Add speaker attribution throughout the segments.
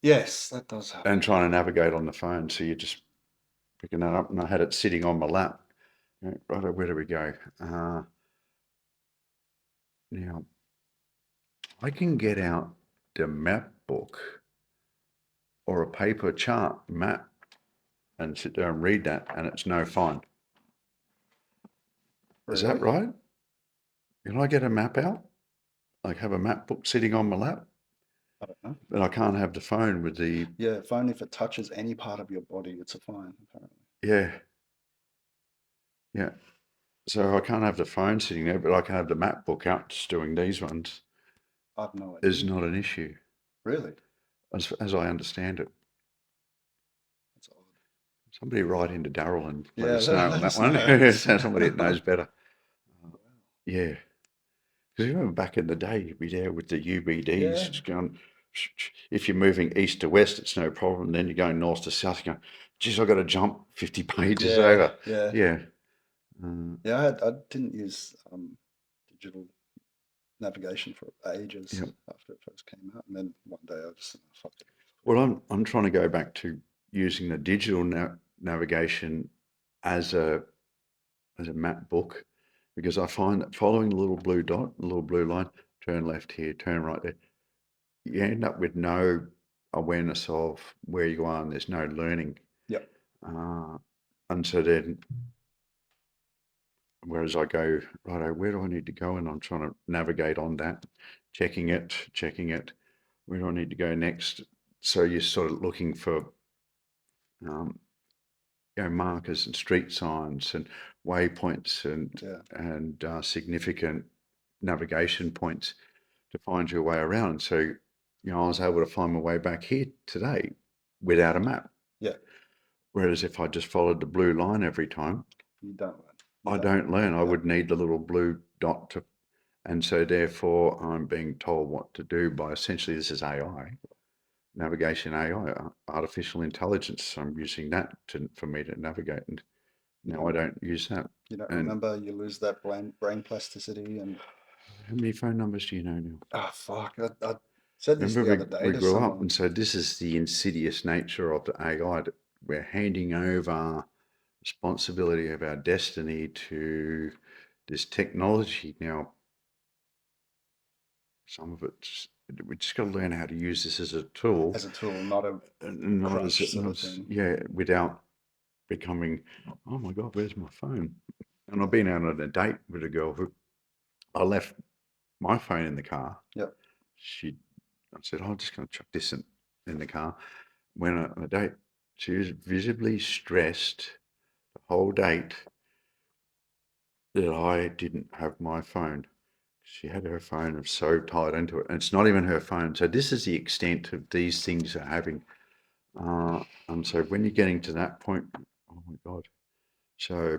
Speaker 1: Yes, that does happen.
Speaker 2: and trying to navigate on the phone. So you're just picking that up, and I had it sitting on my lap. Right, where do we go? Now, I can get out the map book or a paper chart map and sit there and read that, and it's no fine. Is that
Speaker 1: Really?
Speaker 2: right? Can I get a map out? Like have a map book sitting on my lap?
Speaker 1: I don't know.
Speaker 2: But I can't have the phone with the,
Speaker 1: Yeah, if only if it touches any part of your body, it's a fine, apparently.
Speaker 2: yeah, yeah. So I can't have the phone sitting there, but I can have the map book out just doing these ones.
Speaker 1: I've no
Speaker 2: Is
Speaker 1: idea.
Speaker 2: not an issue,
Speaker 1: Really?
Speaker 2: as I understand it.
Speaker 1: That's odd.
Speaker 2: Somebody write into Daryl and let
Speaker 1: Yeah,
Speaker 2: us know on
Speaker 1: let
Speaker 2: that
Speaker 1: us
Speaker 2: one.
Speaker 1: know.
Speaker 2: Somebody that knows better.
Speaker 1: Wow.
Speaker 2: Yeah. Because you remember back in the day, you'd be there with the UBDs,
Speaker 1: Yeah,
Speaker 2: just going, if you're moving east to west, it's no problem. Then you're going north to south, you're going, geez, I've got to jump 50 pages
Speaker 1: yeah,
Speaker 2: over.
Speaker 1: yeah.
Speaker 2: Yeah. Uh,
Speaker 1: Yeah, I didn't use digital navigation for
Speaker 2: yeah.
Speaker 1: ages after it first came out, and then one day I just fuck it.
Speaker 2: Well, I'm trying to go back to using the digital navigation as a map book because I find that following the little blue dot, the little blue line, turn left here, turn right there, you end up with no awareness of where you are and there's no learning.
Speaker 1: Yep.
Speaker 2: Uh, and so then, whereas I go, righto, where do I need to go? And I'm trying to navigate on that, checking it. Where do I need to go next? So you're sort of looking for um, markers and street signs and waypoints
Speaker 1: Yeah.
Speaker 2: and significant navigation points to find your way around. So, I was able to find my way back here today without a map.
Speaker 1: Yeah.
Speaker 2: Whereas if I just followed the blue line every time,
Speaker 1: You don't learn.
Speaker 2: I don't learn. I
Speaker 1: Yep.
Speaker 2: would need the little blue dot to, and so therefore I'm being told what to do by essentially this is AI, navigation AI, artificial intelligence. I'm using that for me to navigate, and
Speaker 1: You
Speaker 2: now I
Speaker 1: don't.
Speaker 2: don't use that.
Speaker 1: You don't
Speaker 2: And
Speaker 1: remember. You lose that brain plasticity, and
Speaker 2: how many phone numbers do you know now?
Speaker 1: fuck. I said this
Speaker 2: Remember,
Speaker 1: the other day
Speaker 2: we
Speaker 1: to
Speaker 2: grew up,
Speaker 1: someone.
Speaker 2: and so this is the insidious nature of the AI that we're handing over responsibility of our destiny to this technology. Now, some of it, we just got to learn how to use this as a tool,
Speaker 1: As a tool, not a
Speaker 2: not as,
Speaker 1: crutch sort of thing.
Speaker 2: yeah, without becoming, oh my God, where's my phone? And I've been out on a date with a girl who I left my phone in the car.
Speaker 1: Yep.
Speaker 2: I said, I'm just going to chuck this in the car. Went on a date. She was visibly stressed the whole date that I didn't have my phone. She had her phone so tied into it, and it's not even her phone. So this is the extent of these things are having. And so when you're getting to that point, oh my God. So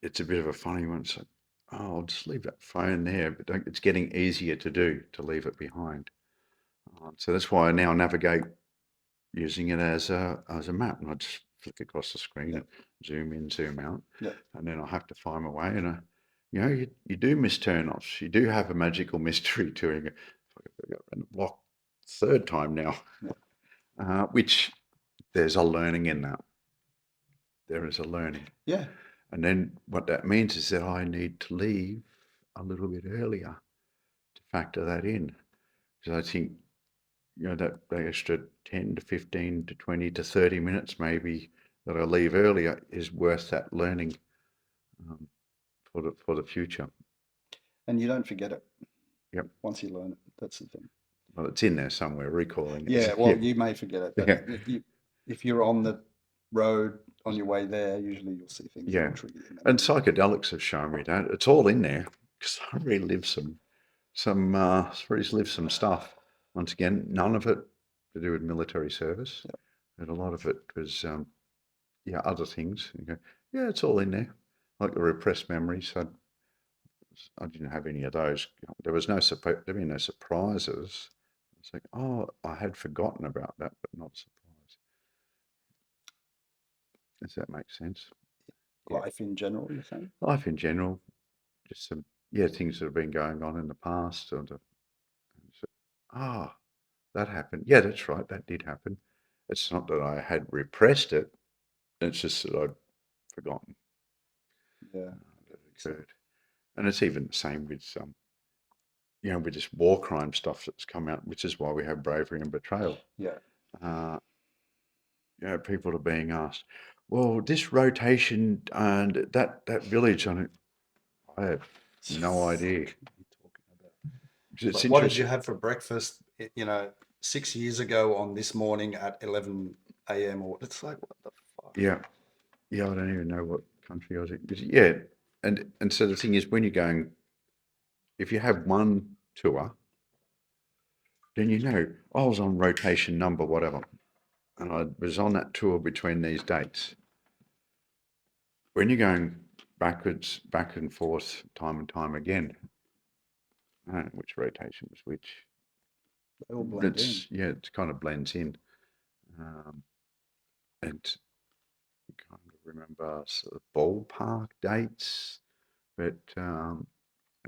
Speaker 2: it's a bit of a funny one. So, oh, I'll just leave that phone there, but it's getting easier to do to leave it behind. So that's why I now navigate using it as a map, and I just flick across the screen
Speaker 1: Yep.
Speaker 2: and zoom in, zoom out,
Speaker 1: Yep.
Speaker 2: and then I have to find my way. And you do miss turn-offs. You do have a magical mystery to it. I got around the block third time now, which there's a learning in that. There is a learning,
Speaker 1: Yeah.
Speaker 2: and then what that means is that I need to leave a little bit earlier to factor that in, because I think that extra 10 to 15 to 20 to 30 minutes maybe that I leave earlier is worth that learning um, for the future.
Speaker 1: And you don't forget it.
Speaker 2: Yep.
Speaker 1: Once you learn it, that's the thing.
Speaker 2: Well, it's in there somewhere, recalling it.
Speaker 1: Yeah. Well,
Speaker 2: Yeah.
Speaker 1: you may forget it, but
Speaker 2: Yeah.
Speaker 1: if you're on the road on your way there, usually you'll see things
Speaker 2: Yeah.
Speaker 1: that'll trigger your
Speaker 2: And
Speaker 1: memory.
Speaker 2: psychedelics have shown me that it's all in there because I relive relive some stuff. Once again, none of it to do with military service,
Speaker 1: Yep.
Speaker 2: but a lot of it was other things. You go, yeah, it's all in there, like the repressed memories. I didn't have any of those. There was there been no surprises. It's like, oh, I had forgotten about that, but not a surprise. Does that make sense? Yeah.
Speaker 1: Life in general, you're saying?
Speaker 2: Life in general, just some things that have been going on in the past, or that happened. Yeah, that's right. That did happen. It's not that I had repressed it. It's just that I'd forgotten
Speaker 1: Yeah.
Speaker 2: that it occurred. And it's even the same with with this war crime stuff that's come out, which is why we have Bravery and Betrayal.
Speaker 1: Yeah.
Speaker 2: People are being asked, well, this rotation and that village on it, I have no idea.
Speaker 1: What are you talking about?
Speaker 2: It's
Speaker 1: Like, what did you
Speaker 2: interesting.
Speaker 1: have for breakfast, 6 years ago on this morning at 11 a.m. or it's like, what the fuck?
Speaker 2: Yeah. Yeah, I don't even know what country I was in. But yeah, and so the thing is, when you're going, if you have one tour, then I was on rotation number whatever, and I was on that tour between these dates. When you're going backwards, back and forth, time and time again, I don't know which rotation was which.
Speaker 1: They all blend in.
Speaker 2: Yeah, it kind of blends in, and you kind of remember sort of ballpark dates, but and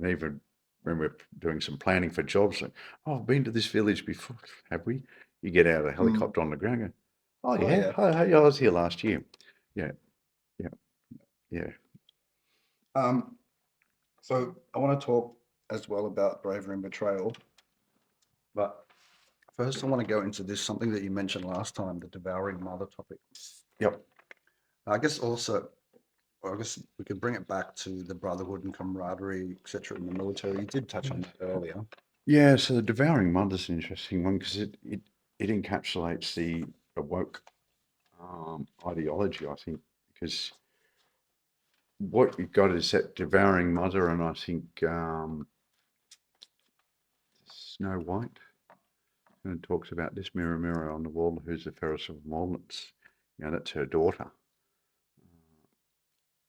Speaker 2: even when we're doing some planning for jobs, like, oh, I've been to this village before, have we? You get out of a helicopter on the ground, and go, oh
Speaker 1: Oh,
Speaker 2: yeah,
Speaker 1: yeah.
Speaker 2: I was here last year. Yeah.
Speaker 1: So I want to talk as well about Bravery and Betrayal, but first I want to go into this, something that you mentioned last time, the devouring mother topic.
Speaker 2: Yep.
Speaker 1: I guess also, I guess we could bring it back to the brotherhood and camaraderie, etc. in the military. You did touch on that earlier.
Speaker 2: Yeah, so the devouring mother's an interesting one because it encapsulates the woke ideology, I think, because what you've got is that devouring mother, and I think Snow White talks about this, mirror, mirror on the wall, who's the fairest of walnuts. That's her daughter.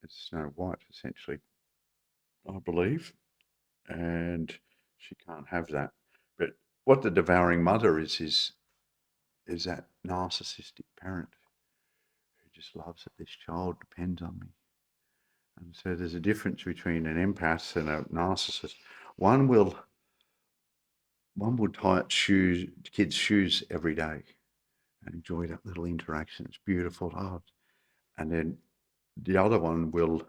Speaker 2: It's Snow White, essentially, I believe, and she can't have that. But what the devouring mother is that narcissistic parent who just loves that this child depends on me. And so there's a difference between an empath and a narcissist. One will tie kids' shoes every day and enjoy that little interaction. It's beautiful. Oh, and then the other one will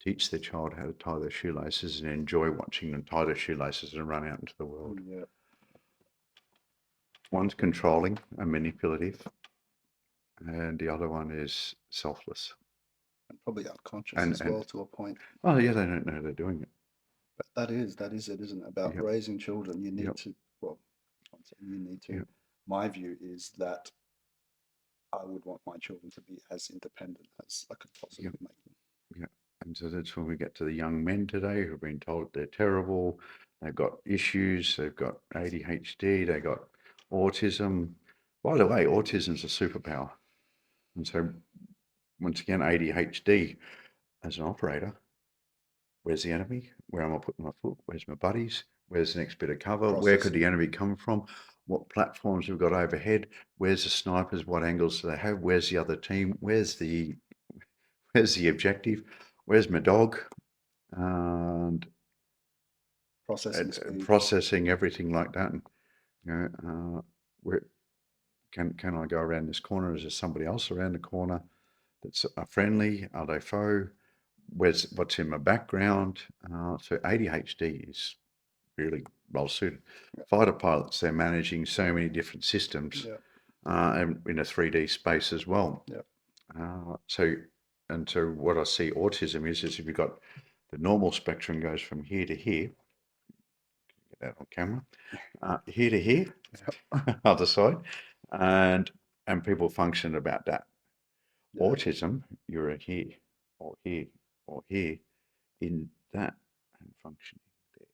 Speaker 2: teach their child how to tie their shoelaces and enjoy watching them tie their shoelaces and run out into the world.
Speaker 1: Yeah.
Speaker 2: One's controlling and manipulative, and the other one is selfless.
Speaker 1: And probably unconscious as well to a point.
Speaker 2: Oh yeah, they don't know they're doing it.
Speaker 1: But that is it, isn't it? About raising children. You need to, well, I'm saying you need to.
Speaker 2: Yep.
Speaker 1: My view is that I would want my children to be as independent as I could possibly make them.
Speaker 2: Yeah. And so that's when we get to the young men today who've been told they're terrible, they've got issues, they've got ADHD, they've got autism. By the way, autism's a superpower. And so once again, ADHD as an operator, where's the enemy? Where am I putting my foot? Where's my buddies? Where's the next bit of cover? Where could the enemy come from? What platforms have we got overhead? Where's the snipers? What angles do they have? Where's the other team? Where's the objective? Where's my dog? And processing everything like that. And, where can I go around this corner? Is there somebody else around the corner that's friendly? Are they foe? What's in my background? So ADHD is really well suited. Fighter pilots, they're managing so many different systems and in a 3D space as well. So what I see autism is if you've got the normal spectrum goes from here to here, get that on camera, here to here, other side, and people function about that. Autism, you're here or here or here in that and functioning there.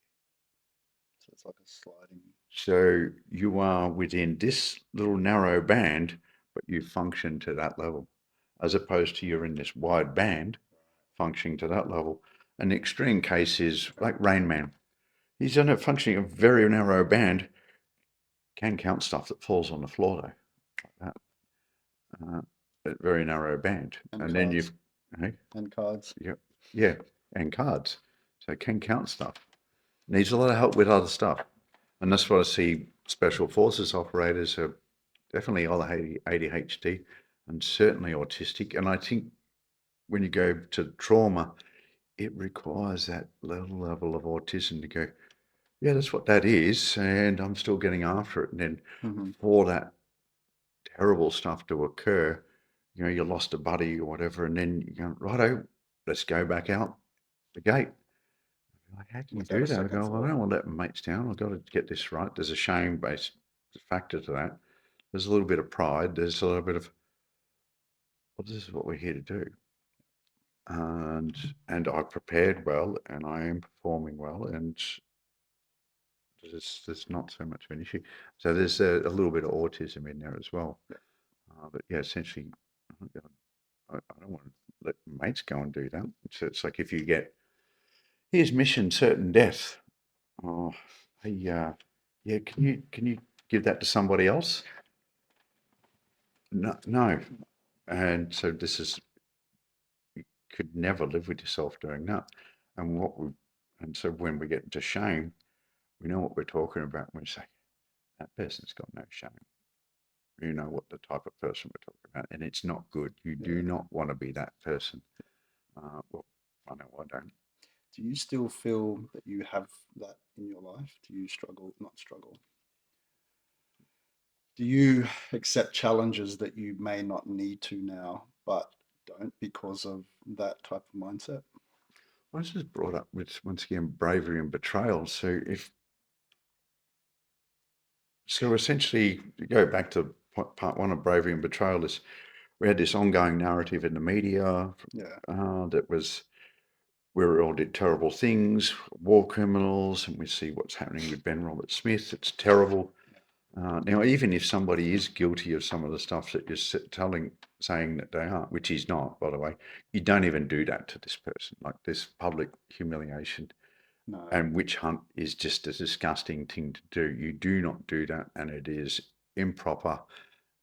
Speaker 1: So it's like a sliding.
Speaker 2: So you are within this little narrow band, but you function to that level, as opposed to you're in this wide band functioning to that level. An extreme case is like Rain Man. He's in a functioning a very narrow band, can count stuff that falls on the floor though, like that. A very narrow band. And then you've
Speaker 1: and cards.
Speaker 2: Yeah, and cards. So can count stuff. Needs a lot of help with other stuff. And that's what I see special forces operators are definitely all ADHD and certainly autistic. And I think when you go to trauma, it requires that level of autism to go, yeah, that's what that is, and I'm still getting after it. And then
Speaker 1: Mm-hmm.
Speaker 2: for that terrible stuff to occur, you lost a buddy or whatever, and then you go, righto, let's go back out the gate. Like, how can you
Speaker 1: Without a
Speaker 2: do that? I
Speaker 1: second
Speaker 2: go, well, I
Speaker 1: thought.
Speaker 2: don't want to let my mates down. I've got to get this right. There's a shame-based factor to that. There's a little bit of pride. There's a little bit of, well, this is what we're here to do. And I've prepared well, and I am performing well, and there's not so much of an issue. So there's a little bit of autism in there as well. But yeah, essentially, I don't want to let mates go and do that. It's like if you get, here's mission certain death. Oh, hey, yeah, can you give that to somebody else? No. And so this is, you could never live with yourself doing that. And so when we get into shame, we know what we're talking about when we say, that person's got no shame. You know what the type of person we're talking about, and it's not good. You do not want to be that person. Well, I know I don't.
Speaker 1: Do you still feel that you have that in your life? Do you struggle, not struggle? Do you accept challenges that you may not need to now, but don't because of that type of mindset?
Speaker 2: Well, this is brought up with, once again, bravery and betrayal. So essentially, to go back to part one of bravery and betrayal, is we had this ongoing narrative in the media
Speaker 1: Yeah.
Speaker 2: that was, we all did terrible things, war criminals, and we see what's happening with Ben Robert Smith. It's terrible. Now, even if somebody is guilty of some of the stuff that you're saying that they are, which he's not, by the way, you don't even do that to this person. Like, this public humiliation
Speaker 1: No.
Speaker 2: and witch hunt is just a disgusting thing to do. You do not do that, and it is improper.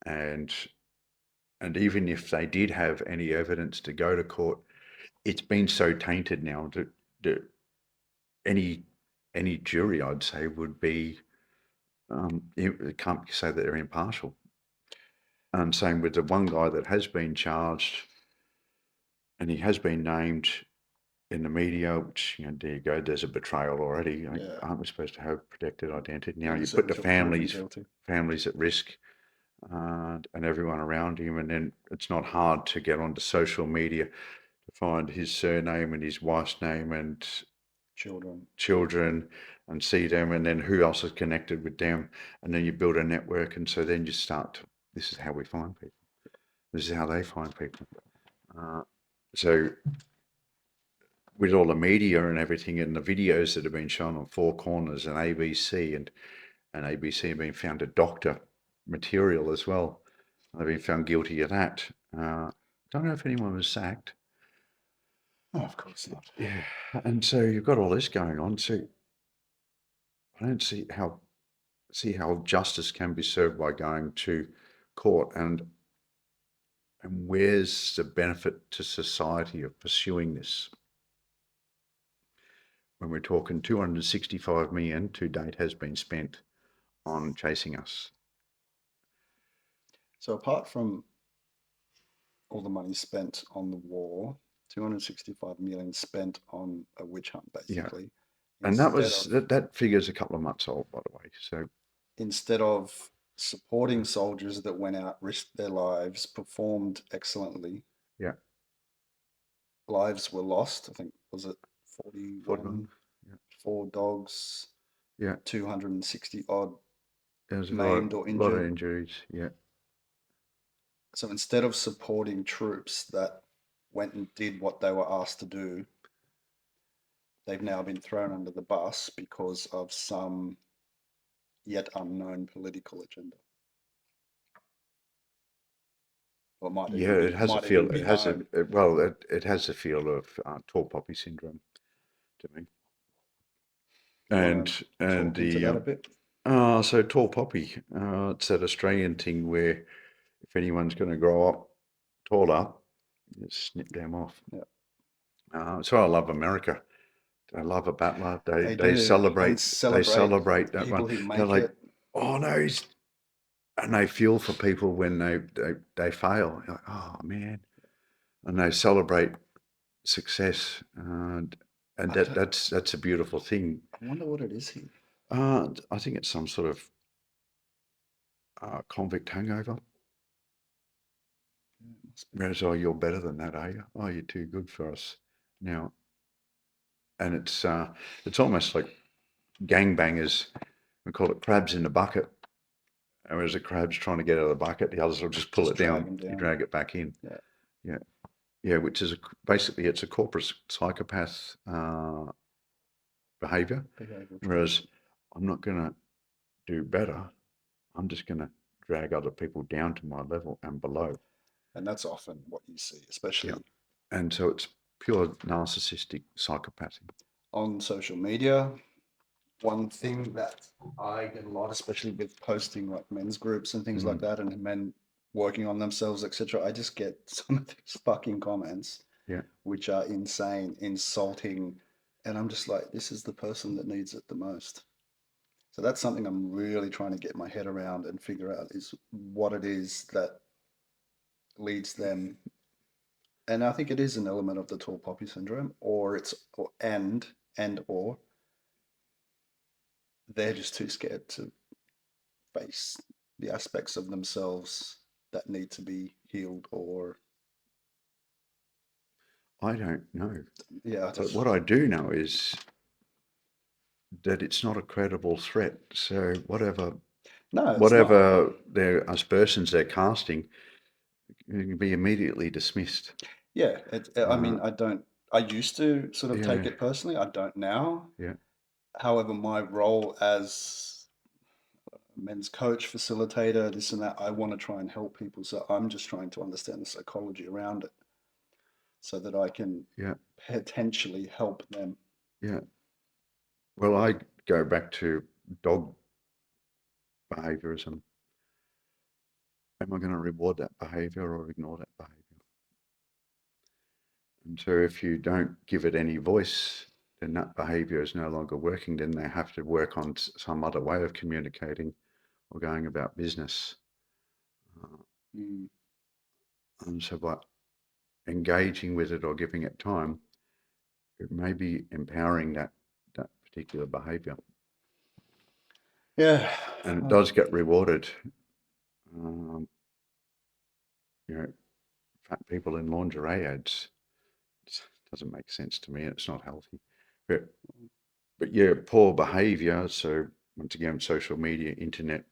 Speaker 2: And even if they did have any evidence to go to court, it's been so tainted now that any jury, I'd say, would be, it can't say that they're impartial. And same with the one guy that has been charged, and he has been named in the media, which, there you go, there's a betrayal already.
Speaker 1: Yeah.
Speaker 2: Aren't we supposed to have protected identity? Now you
Speaker 1: Innocent
Speaker 2: put the
Speaker 1: until proven guilty.
Speaker 2: families at risk, and everyone around him, and then it's not hard to get onto social media to find his surname and his wife's name and children and see them, and then who else is connected with them, and then you build a network, and so then you start to, this is how we find people. This is how they find people. So with all the media and everything and the videos that have been shown on Four Corners and ABC, and ABC have been found to doctor material as well. They've been found guilty of that. Don't know if anyone was sacked.
Speaker 1: Oh, of course not.
Speaker 2: Yeah, and so you've got all this going on. So I don't see how justice can be served by going to court, and where's the benefit to society of pursuing this? When we're talking 265 million to date has been spent on chasing us.
Speaker 1: So apart from all the money spent on the war, 265 million spent on a witch hunt, basically.
Speaker 2: Yeah. And that figure's a couple of months old, by the way. So
Speaker 1: instead of supporting soldiers that went out, risked their lives, performed excellently.
Speaker 2: Yeah.
Speaker 1: Lives were lost. I think, was it 41?
Speaker 2: Yeah.
Speaker 1: 4 dogs.
Speaker 2: Yeah.
Speaker 1: 260 odd
Speaker 2: There's
Speaker 1: maimed or injured.
Speaker 2: A lot of injuries. Yeah.
Speaker 1: So instead of supporting troops that went and did what they were asked to do, they've now been thrown under the bus because of some yet unknown political agenda. Or it might even be,
Speaker 2: it has a feel. It has known. It has a feel of tall poppy syndrome to me. And
Speaker 1: the that a bit?
Speaker 2: So tall poppy. It's that Australian thing where if anyone's going to grow up taller, just snip them off.
Speaker 1: Yeah.
Speaker 2: So I love America. I love a battler. They
Speaker 1: do.
Speaker 2: celebrate. They celebrate that
Speaker 1: people
Speaker 2: one.
Speaker 1: who make it.
Speaker 2: oh no, and they feel for people when they fail. You're like, oh man, and they celebrate success, and
Speaker 1: I, don't,
Speaker 2: that's a beautiful thing.
Speaker 1: I wonder what it is here.
Speaker 2: I think it's some sort of convict hangover.
Speaker 1: Yeah, it must be.
Speaker 2: Whereas, oh, you're better than that, are you? Oh, you're too good for us now. And it's almost like gangbangers. We call it crabs in the bucket. And whereas the crab's trying to get out of the bucket, the others will just pull
Speaker 1: Just
Speaker 2: it
Speaker 1: drag
Speaker 2: down.
Speaker 1: them
Speaker 2: You
Speaker 1: down.
Speaker 2: drag it back in.
Speaker 1: Yeah.
Speaker 2: Yeah, yeah. Which is basically it's a corporate psychopath behavior.
Speaker 1: Behavioral trait.
Speaker 2: Whereas I'm not going to do better. I'm just going to drag other people down to my level and below.
Speaker 1: And that's often what you see,
Speaker 2: Yeah.
Speaker 1: especially
Speaker 2: And so it's pure narcissistic psychopathy.
Speaker 1: on social media. One thing that I get a lot, especially with posting like men's groups and things like that, and men working on themselves, etc. I just get some of these fucking comments,
Speaker 2: Yeah.
Speaker 1: which are insane, insulting, and I'm just like, this is the person that needs it the most. So that's something I'm really trying to get my head around and figure out is what it is that leads them. And I think it is an element of the tall poppy syndrome, or it's or they're just too scared to face the aspects of themselves that need to be healed, or
Speaker 2: I don't know.
Speaker 1: yeah,
Speaker 2: But what I do know is that it's not a credible threat. So
Speaker 1: no, it's not.
Speaker 2: whatever their aspersions they're casting can be immediately dismissed.
Speaker 1: Yeah, I mean,
Speaker 2: Uh,
Speaker 1: I used to sort of take
Speaker 2: yeah,
Speaker 1: it personally. I don't now.
Speaker 2: yeah,
Speaker 1: However, my role as a men's coach, facilitator, this and that, I want to try and help people. So I'm just trying to understand the psychology around it so that I can
Speaker 2: yeah,
Speaker 1: potentially help them.
Speaker 2: yeah. Well, I go back to dog behaviorism. Am I going to reward that behavior or ignore that behavior? And so if you don't give it any voice, then that behavior is no longer working. Then they have to work on some other way of communicating or going about business.
Speaker 1: Mm,
Speaker 2: And so by engaging with it or giving it time, it may be empowering that particular behavior.
Speaker 1: yeah,
Speaker 2: And it does get rewarded. Um, you know, fat people in lingerie ads, it doesn't make sense to me. It's not healthy. But yeah, poor behavior. So once again, social media, internet,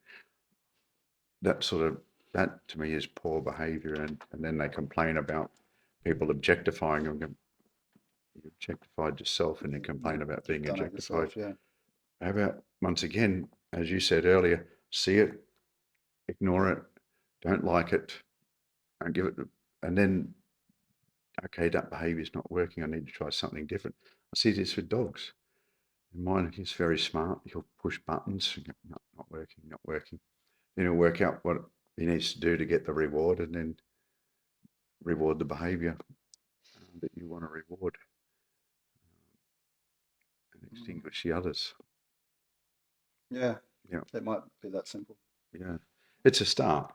Speaker 2: that sort of, that to me is poor behavior. And then they complain about people objectifying them. You objectified yourself and then complain about
Speaker 1: you've
Speaker 2: being
Speaker 1: done it
Speaker 2: objectified.
Speaker 1: yourself. Yeah.
Speaker 2: How about, once again, as you said earlier, see it, ignore it, don't like it, and give it, and then, okay, that behavior is not working. I need to try something different. I see this with dogs. Mine is very smart. He'll push buttons, not working, not working. Then he'll work out what he needs to do to get the reward and then reward the behavior that you want to reward and
Speaker 1: Mm.
Speaker 2: extinguish the others.
Speaker 1: Yeah,
Speaker 2: Yeah,
Speaker 1: it might be that simple.
Speaker 2: yeah. It's a start.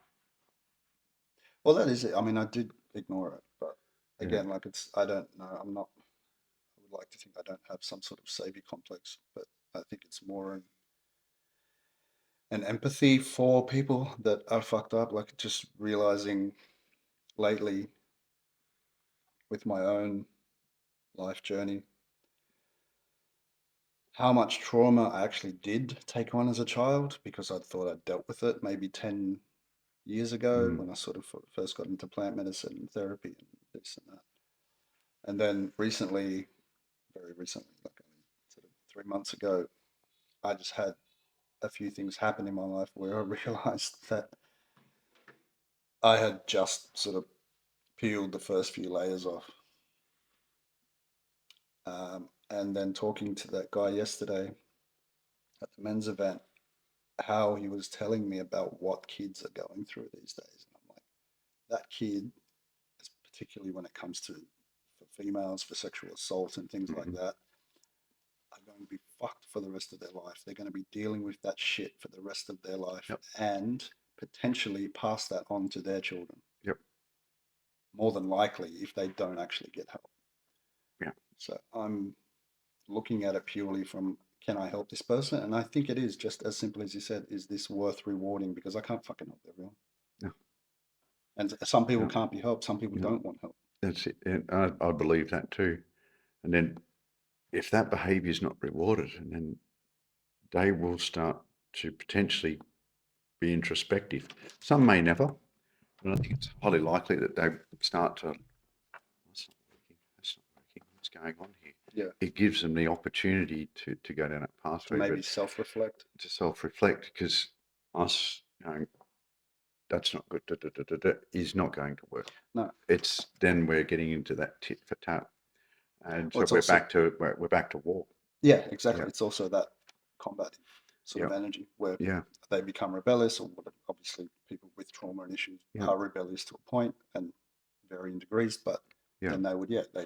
Speaker 1: Well, that is it. I mean, I did ignore it, but
Speaker 2: Yeah,
Speaker 1: again, like I don't know. I'm not, I would like to think I don't have some sort of savior complex, but I think it's more an empathy for people that are fucked up. Like just realizing lately with my own life journey how much trauma I actually did take on as a child because I thought I'd dealt with it maybe 10 years ago
Speaker 2: mm,
Speaker 1: when I sort of first got into plant medicine and therapy and this and that. And then recently, very recently, like only sort of 3 months ago, I just had a few things happen in my life where I realized that I had just sort of peeled the first few layers off. And then talking to that guy yesterday at the men's event, how he was telling me about what kids are going through these days. And I'm like, that kid, particularly when it comes to for females for sexual assault and things like
Speaker 2: mm,
Speaker 1: that, are going to be fucked for the rest of their life. They're going to be dealing with that shit for the rest of their life
Speaker 2: Yep.
Speaker 1: and potentially pass that on to their children.
Speaker 2: Yep.
Speaker 1: More than likely, if they don't actually get help.
Speaker 2: Yeah.
Speaker 1: So I'm looking at it purely from, can I help this person? And I think it is just as simple as you said, is this worth rewarding? Because I can't fucking help everyone.
Speaker 2: No.
Speaker 1: And some people
Speaker 2: No.
Speaker 1: can't be helped. Some people
Speaker 2: No.
Speaker 1: don't want help.
Speaker 2: That's it. And I believe that too. And then if that behavior is not rewarded, and then they will start to potentially be introspective. Some may never, but I think it's highly likely that they start to, that's not working, that's not working, what's going on here?
Speaker 1: Yeah.
Speaker 2: It gives them the opportunity to go down that
Speaker 1: To
Speaker 2: pathway,
Speaker 1: maybe self-reflect.
Speaker 2: to self-reflect, because us going, that's not good, is not going to work.
Speaker 1: No.
Speaker 2: It's then we're getting into that tit for tat, and
Speaker 1: Well,
Speaker 2: so we're back to war.
Speaker 1: Yeah, exactly.
Speaker 2: Yeah.
Speaker 1: It's also that combative sort of energy where
Speaker 2: Yeah.
Speaker 1: they become rebellious, or obviously people with trauma and issues
Speaker 2: Yeah.
Speaker 1: are rebellious to a point and varying degrees, but
Speaker 2: Yeah.
Speaker 1: then they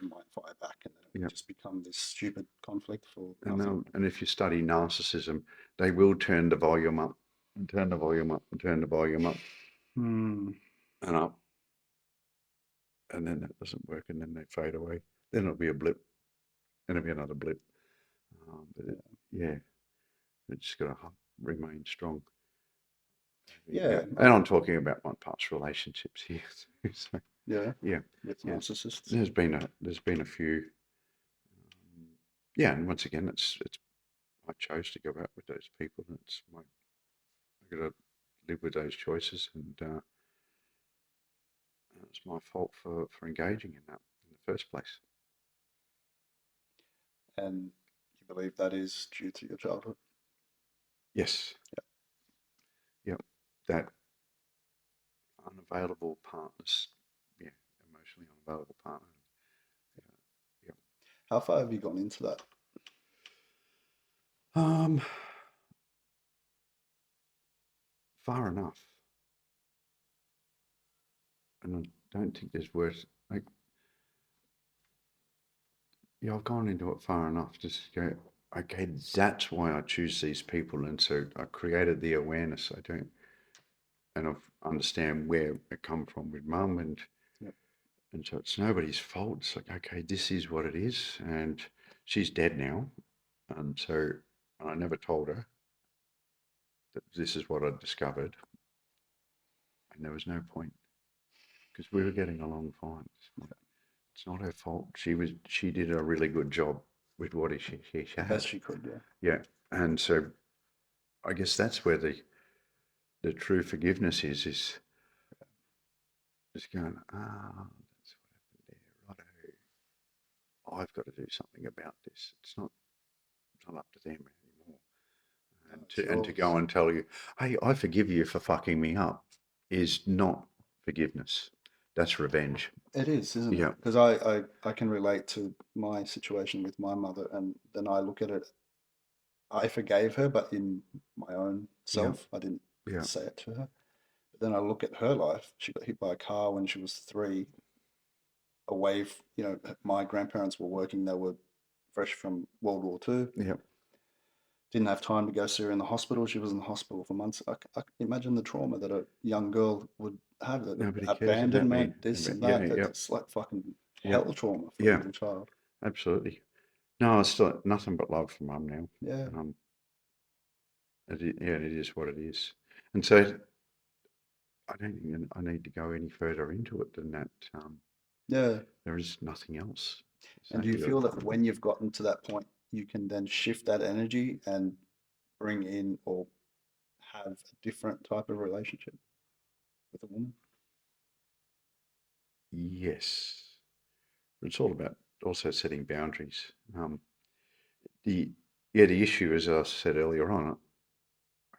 Speaker 1: might fire back, and then it would just become this stupid conflict for nothing.
Speaker 2: And if you study narcissism, they will turn the volume up and turn the volume up and turn the volume up
Speaker 1: Hmm.
Speaker 2: and up, and then that doesn't work, and then they fade away. Then it'll be a blip, then it'll be another blip. It's just got to remain strong.
Speaker 1: Yeah.
Speaker 2: And I'm talking about my past relationships here. So,
Speaker 1: Yeah.
Speaker 2: yeah.
Speaker 1: With
Speaker 2: Yeah.
Speaker 1: narcissists.
Speaker 2: There's been a few. And once again, it's I chose to go out with those people. And I got to live with those choices, and it's my fault for engaging in that in the first place.
Speaker 1: And you believe that is due to your childhood?
Speaker 2: Yes. Yep. That unavailable partners. Yeah. Emotionally unavailable partner. Yeah.
Speaker 1: How far have you gone into that?
Speaker 2: Far enough. And I don't think there's worse. Like, yeah, I've gone into it far enough just to go, okay, that's why I choose these people. And so I created the awareness. And I understand where it come from with mum, and so it's nobody's fault. It's like, okay, this is what it is, and she's dead now, and so I never told her that this is what I discovered, and there was no point because we were getting along fine. It's not her fault. She did a really good job with what she had.
Speaker 1: Best she could, yeah.
Speaker 2: Yeah, and so I guess that's where the true forgiveness is going, that's what happened there, righto. I've got to do something about this. It's not up to them anymore. And to go and tell you, hey, I forgive you for fucking me up, is not forgiveness. That's revenge.
Speaker 1: It is, isn't it? Because I can relate to my situation with my mother, and then I look at it, I forgave her, but in my own self. I didn't say it to her. But then I look at her life. She got hit by a car when she was 3, away, my grandparents were working. They were fresh from World War II.
Speaker 2: Yep.
Speaker 1: Didn't have time to go see her in the hospital. She was in the hospital for months. I imagine the trauma that a young girl would have, that
Speaker 2: Nobody
Speaker 1: abandonment,
Speaker 2: cares
Speaker 1: this and
Speaker 2: about me.
Speaker 1: that.
Speaker 2: Yeah,
Speaker 1: It's like fucking hell trauma for a little child.
Speaker 2: Absolutely. No, it's still nothing but love for mum now.
Speaker 1: Yeah.
Speaker 2: It is what it is. And so I don't think I need to go any further into it than that. There is nothing else.
Speaker 1: And do you feel that when you've gotten to that point, you can then shift that energy and bring in or have a different type of relationship with a woman?
Speaker 2: Yes. It's all about also setting boundaries. The issue, as I said earlier on,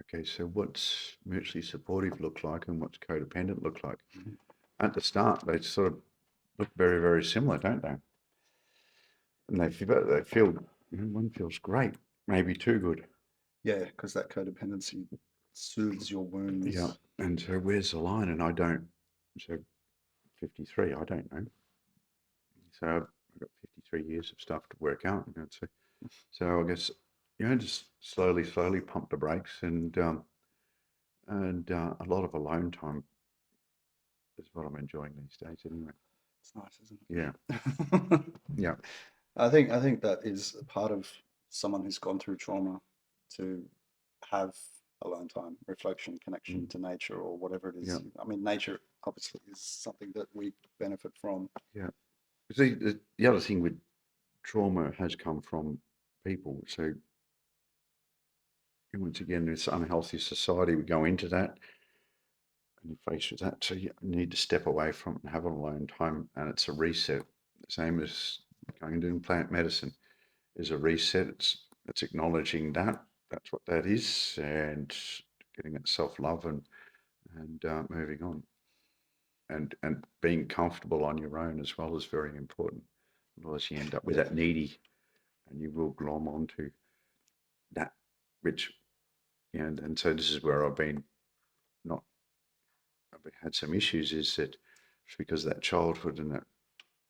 Speaker 2: okay, so what's mutually supportive look like and what's codependent look like?
Speaker 1: Mm-hmm.
Speaker 2: At the start, they sort of look very, very similar, don't they? And they feel one feels great, maybe too good.
Speaker 1: Yeah, because that codependency soothes your wounds.
Speaker 2: Yeah, and so where's the line? And I don't. So 53, I don't know. So I've got 53 years of stuff to work out. So I guess just slowly pump the brakes, and a lot of alone time is what I'm enjoying these days anyway.
Speaker 1: It's nice, isn't
Speaker 2: Yeah,
Speaker 1: it?
Speaker 2: yeah,
Speaker 1: I think that is a part of someone who's gone through trauma, to have alone time, reflection, connection
Speaker 2: mm,
Speaker 1: to nature, or whatever it
Speaker 2: yeah,
Speaker 1: is. I mean, nature obviously is something that we benefit from.
Speaker 2: yeah. See, the other thing with trauma has come from people. So once again, this unhealthy society, we go into that and you're faced with that. So you need to step away from it and have alone time, and it's a reset. Same as going and doing plant medicine is a reset. It's acknowledging that that's what that is, and getting that self love, and moving on, and being comfortable on your own as well is very important. Otherwise, you end up with
Speaker 1: Yeah.
Speaker 2: that needy, and you will glom onto that, which and so this is where I've been not I've had some issues. Is that it's because of that childhood and that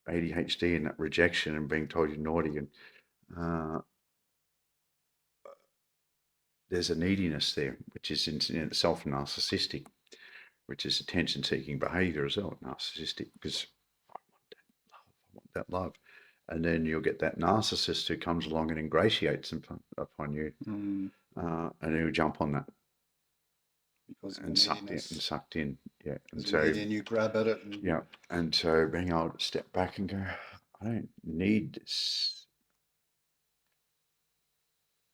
Speaker 2: ADHD and that rejection and being told you're naughty, and uh, there's a neediness there, which is in itself narcissistic, which is attention-seeking behaviour as well, narcissistic, because I want that love. And then you'll get that narcissist who comes along and ingratiates upon you,
Speaker 1: Mm,
Speaker 2: and he'll jump on that
Speaker 1: because of the
Speaker 2: and
Speaker 1: neediness.
Speaker 2: sucked in, yeah. And
Speaker 1: Because you're
Speaker 2: so,
Speaker 1: needy and you grab at it. And
Speaker 2: yeah, and so being able to step back and go, I don't need this,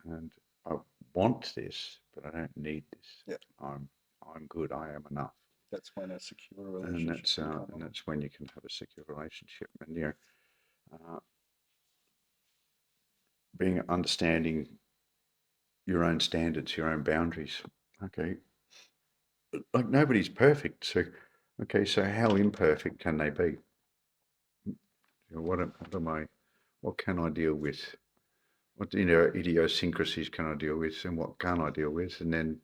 Speaker 2: and I want this, but I don't need this.
Speaker 1: yeah,
Speaker 2: I'm good. I am enough.
Speaker 1: that's when a secure
Speaker 2: And
Speaker 1: relationship can come along.
Speaker 2: that's when you can have a secure relationship, and uh, being understanding your own standards, your own boundaries. Okay, like nobody's perfect, so okay, so how imperfect can they be? What can I deal with? What idiosyncrasies can I deal with, and what can't I deal with? And then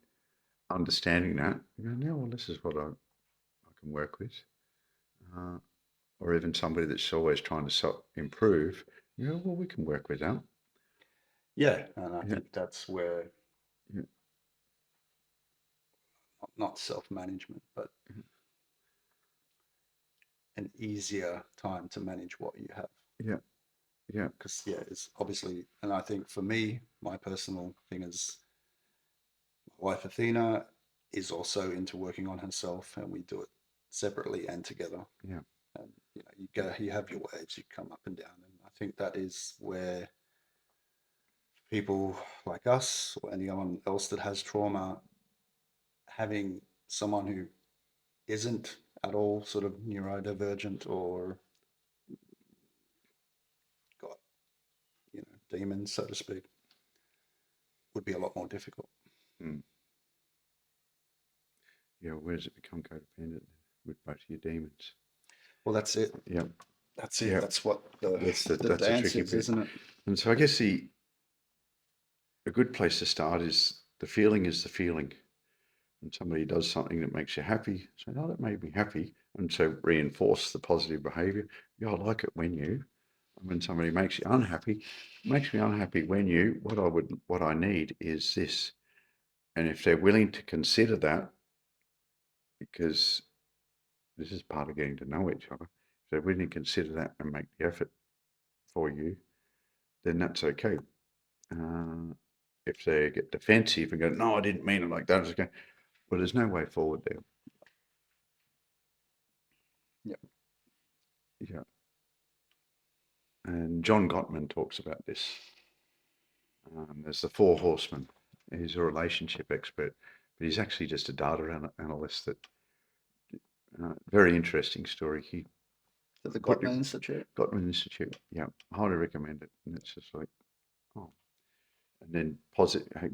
Speaker 2: understanding that, you go, no, well, this is what I can work with. Or even somebody that's always trying to improve, well, we can work with that.
Speaker 1: Yeah, and I
Speaker 2: Yeah,
Speaker 1: think that's where
Speaker 2: yeah,
Speaker 1: not self-management, but an easier time to manage what you have.
Speaker 2: yeah, yeah,
Speaker 1: Because yeah, it's obviously, and I think for me, my personal thing is my wife Athena is also into working on herself, and we do it separately and together.
Speaker 2: yeah,
Speaker 1: And you have your waves, you come up and down, and I think that is where people like us or anyone else that has trauma, having someone who isn't at all sort of neurodivergent or got demons, so to speak, would be a lot more difficult.
Speaker 2: mm. Yeah. Where does it become codependent with both your demons?
Speaker 1: Well, that's it.
Speaker 2: Yeah,
Speaker 1: That's it.
Speaker 2: yeah.
Speaker 1: That's what the
Speaker 2: That's a
Speaker 1: dance
Speaker 2: tricky
Speaker 1: is,
Speaker 2: bit.
Speaker 1: isn't it?
Speaker 2: And so I guess a good place to start is the feeling is the feeling. And somebody does something that makes you happy, say, "Oh, that made me happy," and so reinforce the positive behaviour. Yeah, I like it when you. And when somebody makes you unhappy, it makes me unhappy when you. What I need is this. And if they're willing to consider that, because this is part of getting to know each other, if they're willing to consider that and make the effort for you, then that's okay. If they get defensive and go, "No, I didn't mean it like that," it's okay. Well, there's no way forward there.
Speaker 1: Yeah.
Speaker 2: Yeah. And John Gottman talks about this. There's the four horsemen. He's a relationship expert, but he's actually just a data analyst. That very interesting story. He
Speaker 1: To the
Speaker 2: put
Speaker 1: Gottman Institute.
Speaker 2: Gottman Institute. Yeah, highly recommend it. And it's just like, oh, and then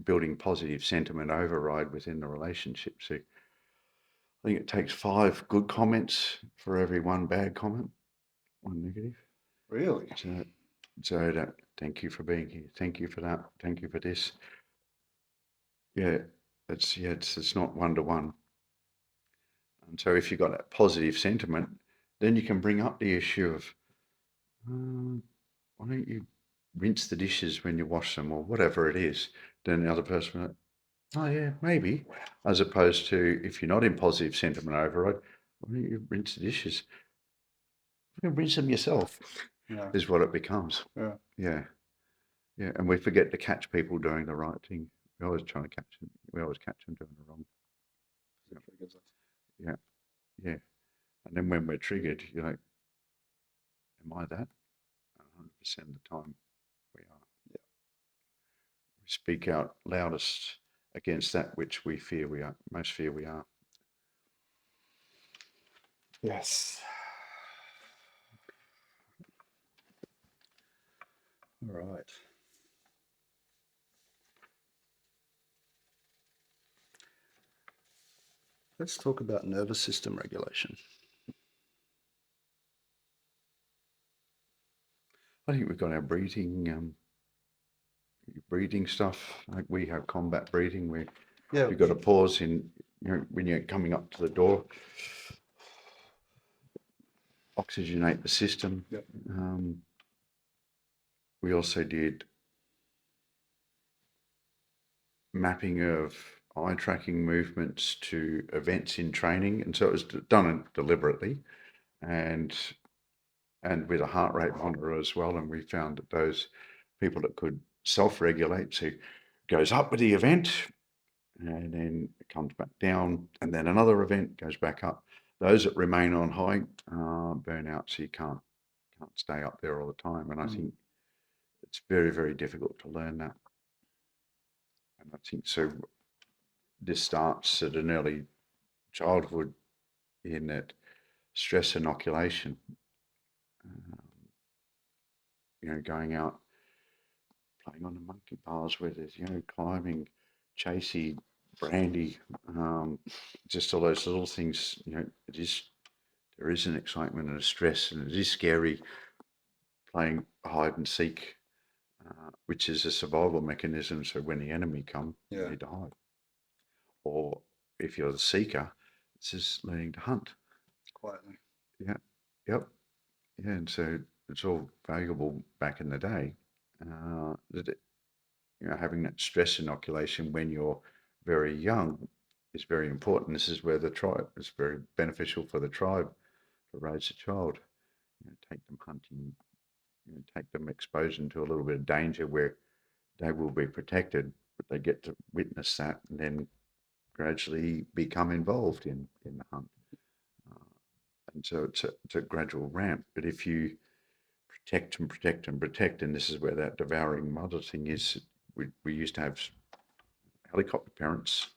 Speaker 2: building positive sentiment override within the relationship. So I think it takes 5 good comments for every 1 bad comment, 1 negative.
Speaker 1: Really?
Speaker 2: So that, thank you for being here. Thank you for that. Thank you for this. Yeah, it's not 1-to-1. And so if you've got that positive sentiment, then you can bring up the issue of, why don't you rinse the dishes when you wash them or whatever it is, then the other person will, oh yeah, maybe. As opposed to if you're not in positive sentiment override, well, you rinse the dishes. You can rinse them yourself,
Speaker 1: Yeah.
Speaker 2: is what it becomes.
Speaker 1: Yeah.
Speaker 2: Yeah. Yeah. And we forget to catch people doing the right thing. We always trying to catch them. We always catch them doing the wrong.
Speaker 1: It triggers us.
Speaker 2: Yeah. Yeah. And then when we're triggered, you're like, am I that? 100% of the time we are.
Speaker 1: Yeah.
Speaker 2: We speak out loudest against that which we fear we are, most fear we are.
Speaker 1: Yes. All right. Let's talk about nervous system regulation.
Speaker 2: I think we've got our breathing stuff. Like we have combat breathing.
Speaker 1: Yeah.
Speaker 2: You've got to pause in, when you're coming up to the door, oxygenate the system.
Speaker 1: Yep.
Speaker 2: We also did mapping of eye tracking movements to events in training, and so it was done deliberately, and with a heart rate monitor as well. And we found that those people that could self-regulate, so goes up with the event, and then it comes back down, and then another event goes back up. Those that remain on high burn out, so you can't stay up there all the time. And I think it's very, very difficult to learn that. And I think so. This starts at an early childhood in that stress inoculation. Going out, playing on the monkey bars with it, climbing, chasey, brandy, just all those little things. There is an excitement and a stress, and it is scary playing hide and seek, which is a survival mechanism. So when the enemy come, you need to hide. Or if you're the seeker, it's just learning to hunt.
Speaker 1: Quietly.
Speaker 2: Yeah. Yep. Yeah. And so it's all valuable back in the day. Having that stress inoculation when you're very young is very important. This is where the tribe is very beneficial for the tribe to raise a child. Take them hunting, take them, expose them to a little bit of danger where they will be protected, but they get to witness that and then gradually become involved in the hunt. And so it's a gradual ramp. But if you protect and protect and protect, and this is where that devouring mother thing is, we used to have helicopter parents.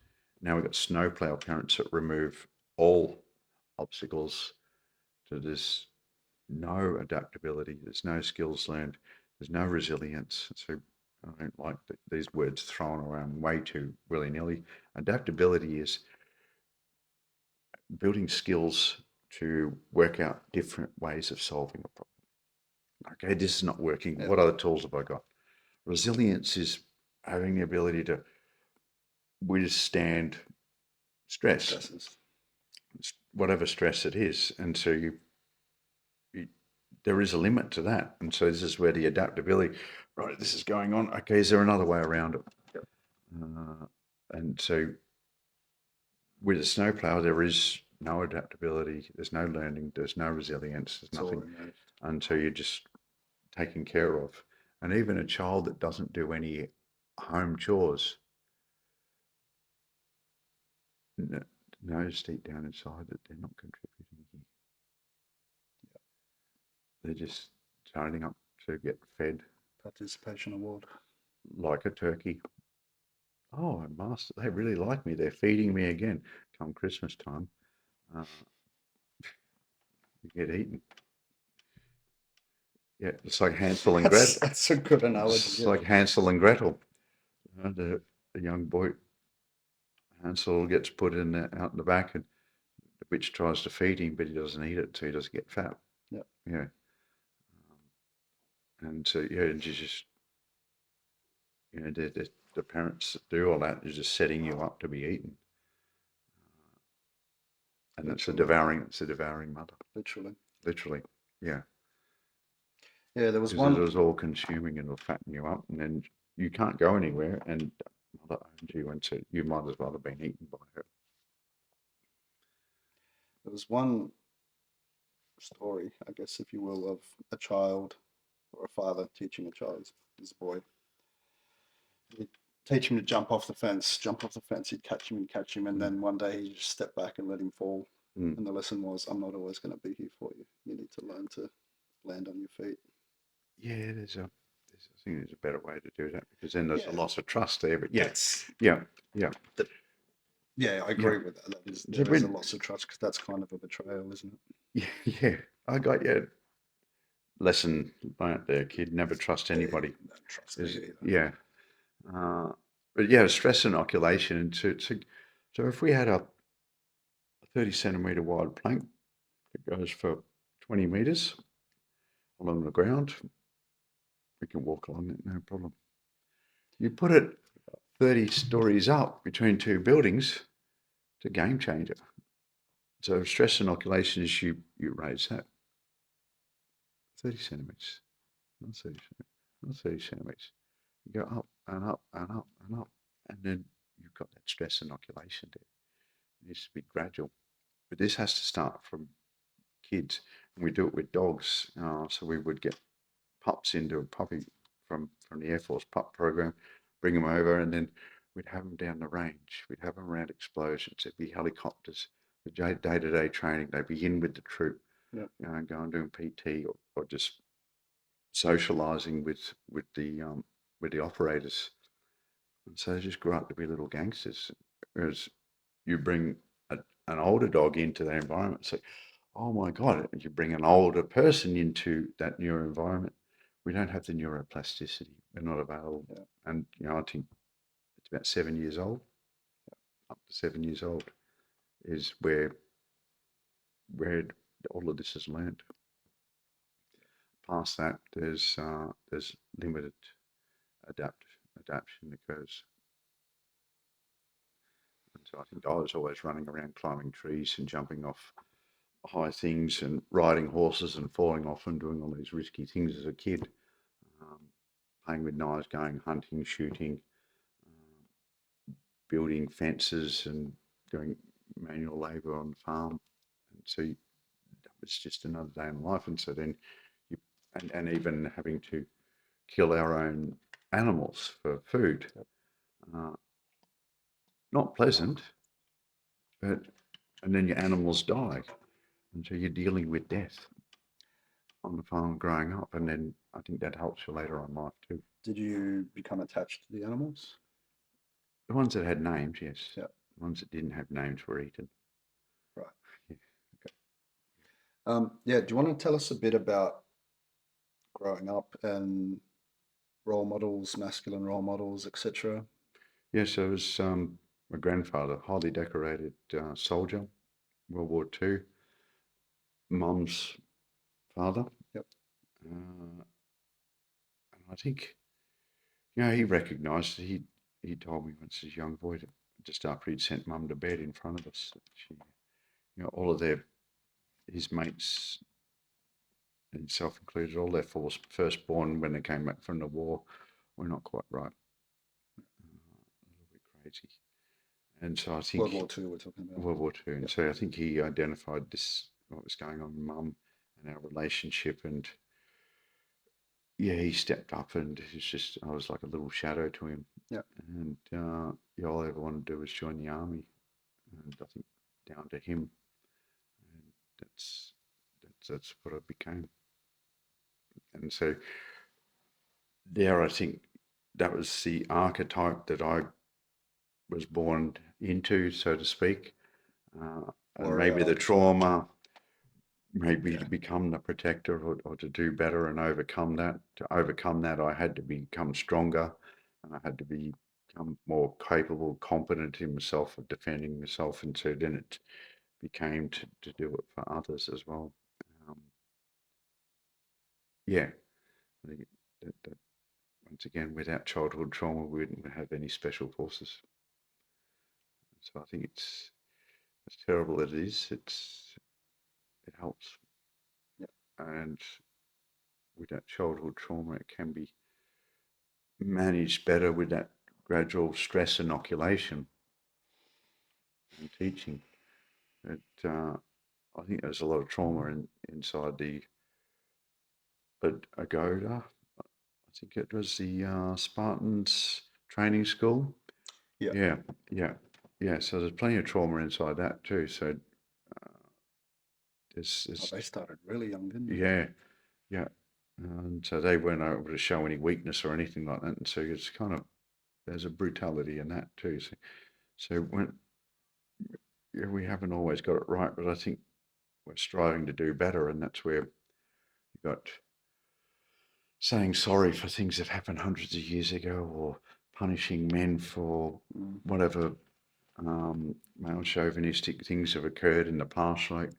Speaker 2: Now we've got snowplow parents that remove all obstacles. So there's no adaptability, there's no skills learned, there's no resilience. So I don't like these words thrown around way too willy-nilly. Adaptability is building skills to work out different ways of solving a problem. Okay, this is not working. What other tools have I got? Resilience is having the ability to withstand stress, whatever stress it is. And so there is a limit to that. And so this is where the adaptability, right, this is going on. Okay, is there another way around it?
Speaker 1: Yep.
Speaker 2: And so with a snowplow, there is no adaptability. There's no learning. There's no resilience. There's nothing until you're just taken care of. And even a child that doesn't do any home chores knows deep down inside that they're not contributing here. They're just signing up to get fed.
Speaker 1: Participation award.
Speaker 2: Like a turkey. Oh, master, they really like me. They're feeding me again. Come Christmas time, you get eaten. Yeah, it's like Hansel and Gretel.
Speaker 1: That's a good analogy.
Speaker 2: It's like Hansel and Gretel. The young boy, Hansel, gets put out in the back, and the witch tries to feed him, but he doesn't eat it, so he doesn't get fat.
Speaker 1: Yep.
Speaker 2: Yeah. And so, and you just, the parents that do all that is just setting you up to be eaten. And it's a devouring mother.
Speaker 1: Literally.
Speaker 2: Literally, yeah.
Speaker 1: Yeah, there was
Speaker 2: because it
Speaker 1: one.
Speaker 2: was all consuming and it'll fatten you up, and then you can't go anywhere. And mother owns you, and so you might as well have been eaten by her.
Speaker 1: There was one story, I guess, if you will, of a child or a father teaching a child, his boy. He'd teach him to jump off the fence, jump off the fence. He'd catch him, and
Speaker 2: Mm.
Speaker 1: then one day he just stepped back and let him fall.
Speaker 2: Mm.
Speaker 1: And the lesson was, I'm not always going to be here for you. You need to learn to land on your feet.
Speaker 2: Yeah, I think there's a better way to do that because then there's a
Speaker 1: Yeah,
Speaker 2: loss of trust there. But yeah,
Speaker 1: that's
Speaker 2: yeah, yeah,
Speaker 1: that. Yeah, I
Speaker 2: yeah.
Speaker 1: agree with that.
Speaker 2: So
Speaker 1: There is a
Speaker 2: when,
Speaker 1: loss of trust because that's kind of a betrayal, isn't it?
Speaker 2: yeah, I got your lesson learnt there, kid. Never trust
Speaker 1: Yeah,
Speaker 2: anybody.
Speaker 1: don't trust me either.
Speaker 2: Yeah, but yeah, stress inoculation. And so if we had a 30 centimeter wide plank that goes for 20 meters along the ground, we can walk along it, no problem. You put it 30 stories up between two buildings, it's a game changer. So stress inoculation is you raise that 30 centimeters, not 30 centimeters, not 30 centimeters. You go up and up and up and up, and then you've got that stress inoculation there. It needs to be gradual, but this has to start from kids, and we do it with dogs. So we would get pups into a puppy from the Air Force pup program, bring them over, and then we'd have them down the range. We'd have them around explosions. There'd be helicopters. The day-to-day training. They begin with the troop,
Speaker 1: Yeah.
Speaker 2: and go and doing PT or just socialising with the operators. And so they just grew up to be little gangsters. Whereas you bring an older dog into that environment, it's like, oh my God, you bring an older person into that newer environment. We don't have the neuroplasticity. We're not available.
Speaker 1: Yeah.
Speaker 2: And, I think it's about 7 years old, up to 7 years old is where all of this is learned. Past that, there's limited adaptation occurs. And so I think I was always running around climbing trees and jumping off high things and riding horses and falling off and doing all these risky things as a kid, playing with knives, going hunting, shooting, building fences and doing manual labour on the farm. And so that was just another day in life. And so then you, and even having to kill our own animals for food. Not pleasant, but, and then your animals die. And so you're dealing with death on the farm growing up. And then I think that helps you later on in life too.
Speaker 1: Did you become attached to the animals?
Speaker 2: The ones that had names, yes.
Speaker 1: Yeah.
Speaker 2: The ones that didn't have names were eaten.
Speaker 1: Right.
Speaker 2: Yeah.
Speaker 1: Yeah. Do you want to tell us a bit about growing up and role models, masculine role models, etc.?
Speaker 2: Yes, it was my grandfather, highly decorated soldier, World War II. Mum's father.
Speaker 1: Yep.
Speaker 2: And I think, he recognised that he told me once as a young boy, just after he'd sent Mum to bed in front of us, that she, all of his mates, himself included, all their firstborn when they came back from the war, were not quite right. A little bit crazy. And so I think
Speaker 1: World War II we're talking about.
Speaker 2: World War II. And so I think he identified what was going on with Mum and our relationship. And yeah, he stepped up and I was like a little shadow to him.
Speaker 1: Yeah.
Speaker 2: And all I ever wanted to do was join the army. And I think down to him. And that's what I became. And so there, I think that was the archetype that I was born into, so to speak. And maybe the trauma, maybe to become the protector or to do better and overcome that. To overcome that, I had to become stronger and I had to become more capable, competent in myself of defending myself. And so then it became to do it for others as well. Yeah, I think that once again, without childhood trauma, we wouldn't have any special forces. So I think it's as terrible as it is, it helps.
Speaker 1: Yeah.
Speaker 2: And with that childhood trauma, it can be managed better with that gradual stress inoculation and teaching. I think there's a lot of trauma inside the Agoda. I think it was the Spartans training school.
Speaker 1: Yeah.
Speaker 2: Yeah, yeah, yeah. So there's plenty of trauma inside that too. So
Speaker 1: They started really young, didn't they?
Speaker 2: yeah, yeah. And so they weren't able to show any weakness or anything like that. And so it's kind of, there's a brutality in that too. So when, yeah, we haven't always got it right, but I think we're striving to do better. And that's where you got saying sorry for things that happened hundreds of years ago, or punishing men for whatever male chauvinistic things have occurred in the past. Like,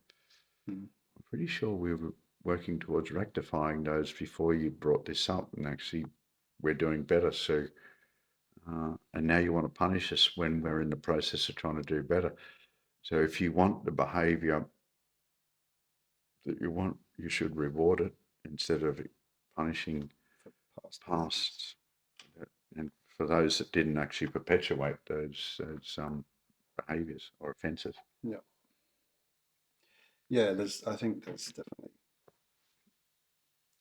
Speaker 2: I'm pretty sure we were working towards rectifying those before you brought this up, and actually we're doing better. So, and now you want to punish us when we're in the process of trying to do better. So if you want the behaviour that you want, you should reward it instead of punishing past. And for those that didn't actually perpetuate those behaviours or offences.
Speaker 1: Yeah. Yeah, I think there's definitely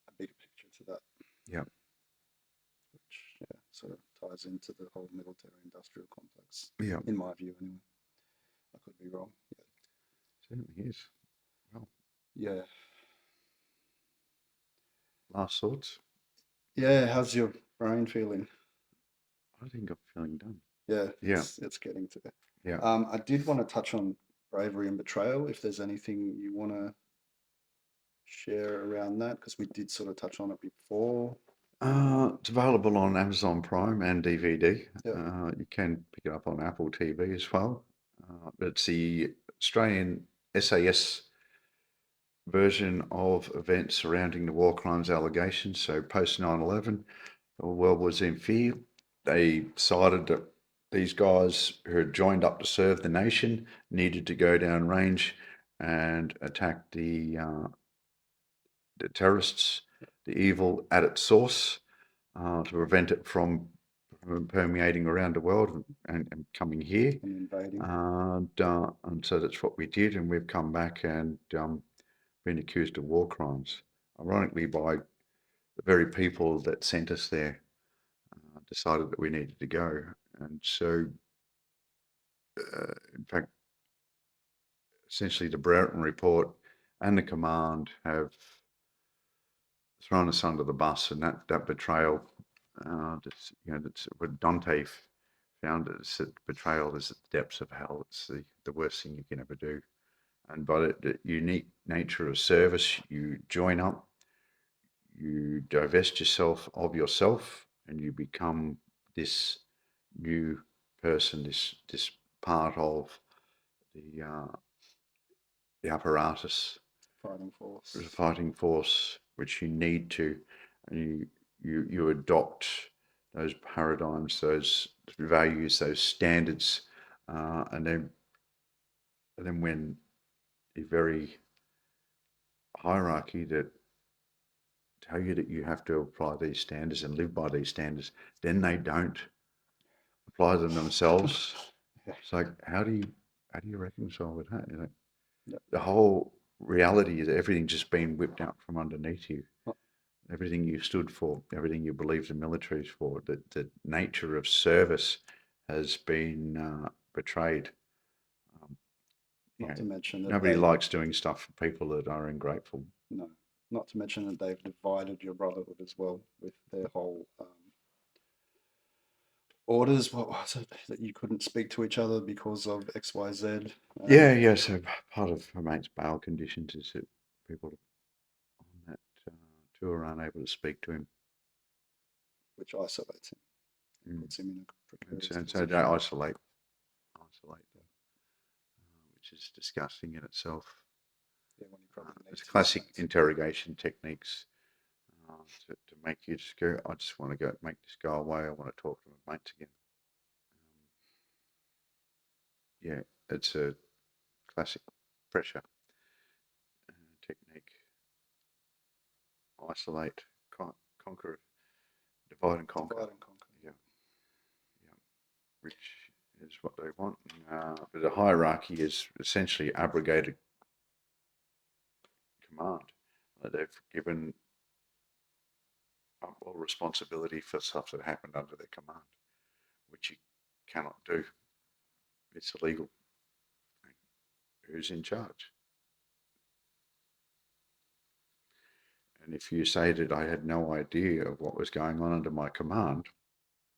Speaker 1: a big picture to that.
Speaker 2: Yeah.
Speaker 1: Which sort of ties into the whole military-industrial complex.
Speaker 2: Yeah.
Speaker 1: In my view, anyway. I could be wrong. Yeah.
Speaker 2: Certainly is. Well.
Speaker 1: Yeah.
Speaker 2: Last thoughts?
Speaker 1: Yeah. How's your brain feeling?
Speaker 2: I think I'm feeling done.
Speaker 1: Yeah.
Speaker 2: Yeah.
Speaker 1: It's getting to there.
Speaker 2: Yeah.
Speaker 1: I did want to touch on Bravery and Betrayal, if there's anything you want to share around that, because we did sort of touch on it before.
Speaker 2: It's available on Amazon Prime and DVD.
Speaker 1: Yeah.
Speaker 2: You can pick it up on Apple TV as well. But it's the Australian SAS version of events surrounding the war crimes allegations. So post 9/11, the world was in fear. They decided that these guys who had joined up to serve the nation needed to go down range and attack the terrorists, the evil at its source, to prevent it from permeating around the world and coming here.
Speaker 1: And invading.
Speaker 2: And so that's what we did, and we've come back and been accused of war crimes, ironically by the very people that sent us there. Decided that we needed to go, and so in fact, essentially the Brereton report and the command have thrown us under the bus, and that betrayal, that's, that's what Dante found, is that betrayal is at the depths of hell. It's the worst thing you can ever do. And by the unique nature of service, you join up, you divest yourself of yourself, and you become this new person, this part of the apparatus, the fighting force, which you need to, and you adopt those paradigms, those values, those standards, and then when the very hierarchy that tell you that you have to apply these standards and live by these standards, then they don't apply them themselves. It's like, how do you reconcile with that? The whole reality is everything just being whipped out from underneath you. Everything you stood for, everything you believed the military is for, the nature of service has been betrayed.
Speaker 1: Not to mention that
Speaker 2: nobody likes doing stuff for people that are ungrateful.
Speaker 1: No, not to mention that they've divided your brotherhood as well with their whole orders. What was it? That you couldn't speak to each other because of XYZ?
Speaker 2: Yeah. So part of her mate's bail conditions is that people on that tour aren't able to speak to him.
Speaker 1: Which isolates him. Puts him in a precarious
Speaker 2: So
Speaker 1: position.
Speaker 2: they isolate them, which is disgusting in itself. Yeah, when you probably it's classic interrogation techniques to make you just go, I just want to go make this go away. I want to talk to my mates again. Yeah, it's a classic pressure technique isolate, conquer, divide and conquer.
Speaker 1: Divide and conquer.
Speaker 2: Yeah, yeah, which is what they want. But the hierarchy is essentially abrogated command. They've given up all responsibility for stuff that happened under their command, which you cannot do. It's illegal. Who's in charge? And if you say that I had no idea of what was going on under my command,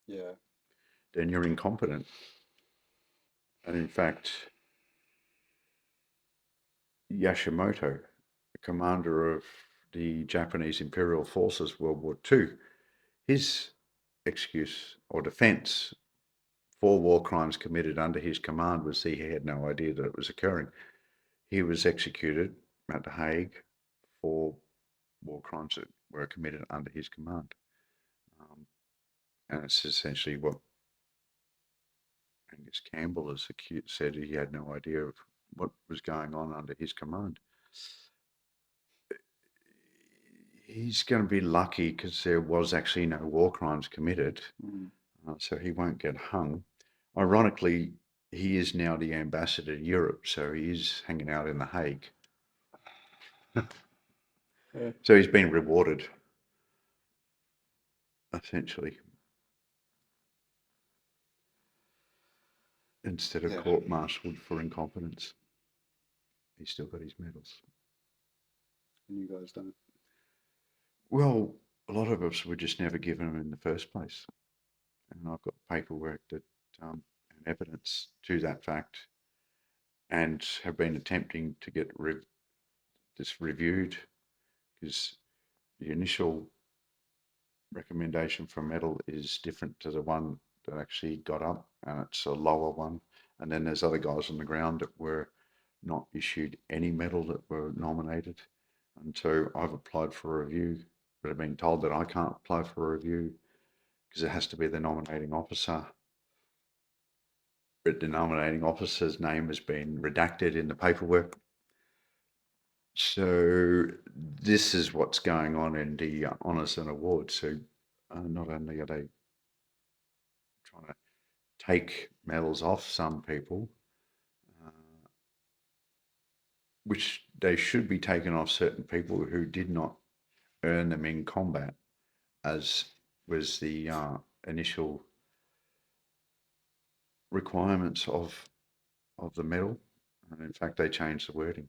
Speaker 1: Yeah.
Speaker 2: then you're incompetent. And in fact, Yashimoto, the commander of the Japanese Imperial Forces World War II, his excuse or defense for war crimes committed under his command was he had no idea that it was occurring. He was executed at The Hague for war crimes that were committed under his command. And it's essentially what Angus Campbell has said. He had no idea of what was going on under his command. He's going to be lucky because there was actually no war crimes committed, so he won't get hung. Ironically, he is now the ambassador to Europe, so he is hanging out in The Hague.
Speaker 1: Yeah.
Speaker 2: So he's been rewarded, essentially, instead of court-martialed for incompetence. He's still got his medals.
Speaker 1: And you guys don't.
Speaker 2: Well, a lot of us were just never given them in the first place. And I've got paperwork that and evidence to that fact, and have been attempting to get this reviewed, because the initial recommendation for medal is different to the one that actually got up, and it's a lower one. And then there's other guys on the ground that were not issued any medal that were nominated. And so I've applied for a review, but I've been told that I can't apply for a review because it has to be the nominating officer. But the nominating officer's name has been redacted in the paperwork. So this is what's going on in the honours and awards. So not only are they trying to take medals off some people, which they should be taken off certain people who did not earn them in combat, as was the initial requirements of the medal. And in fact, they changed the wording